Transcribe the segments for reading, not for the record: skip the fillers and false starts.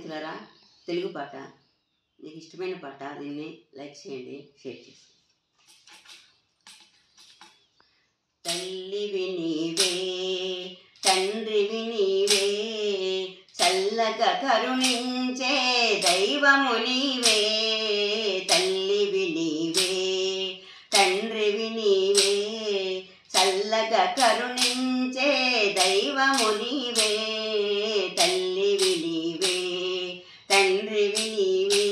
స్నేహితులారా, తెలుగు పాట మీకు ఇష్టమైన పాట. దీన్ని లైక్ చేయండి, షేర్ చేయండి. తల్లివి నీవే, తండ్రివి నీవే, చల్లగా కరుణించే దైవము నీవే. తల్లివి నీవే, తండ్రివి నీవే, చల్లగా కరుణించే దైవము నీవే. తల్లివి నీవే, తండ్రివి నీవే,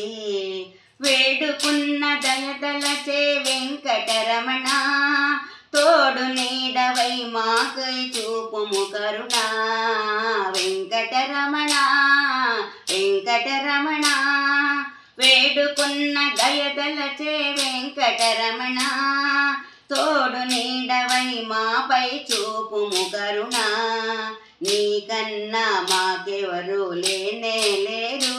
వేడుకున్న దయతలచే వెంకటరమణ, తోడు నీడవై మాకై చూపుము కరుణ. వెంకటరమణ, వెంకటరమణ, వేడుకున్న దయతలచే వెంకటరమణ, తోడు నీడవై మాపై చూపుము కరుణ. నీకన్నా మాకెవరు లేనే లేరు,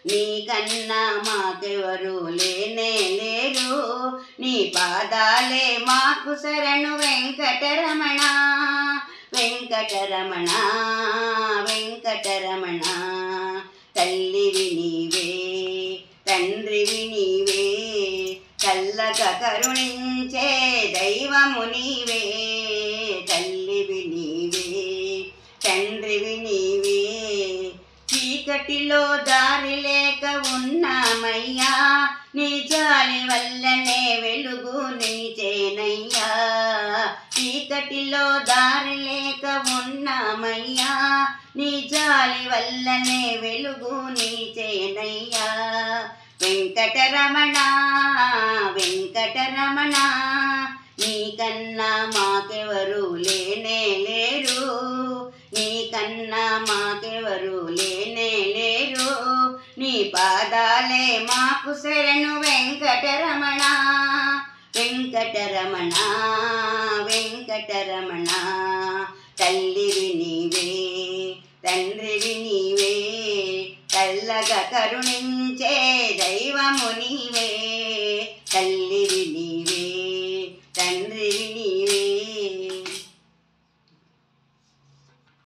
నీకన్నా మాకెవరు లేనే లేరు, నీ పాదాలే మాకు శరణు. వెంకటరమణ, వెంకటరమణ, వెంకటరమణ, తల్లివి నీవే, తండ్రివి నీవే, చల్లగా కరుణించే దైవము నీవే. తల్లివి నీవే, తండ్రివి నీవే, చీకటిలో దారి లేక ఉన్నామయ్యా, నీ జాలి వల్లనే వెలుగు నిలిచేనయ్యా. చీకటిలో దారి లేక ఉన్నామయ్యా, నీ జాలి వల్లనే వెలుగు నిలిచేనయ్యా. వెంకటరమణ, వెంకటరమణ, నీకన్నా మాకెవరు లేనే లేరు, నీకన్నా మాకెవరు లేనే లేరు, నీ పాదాలే మాకు శరణు. వెంకటరమణ, వెంకటరమణ, వెంకటరమణ, తల్లివి నీవే, తండ్రివి నీవే, చల్లగా కరుణించే దైవము నీవే.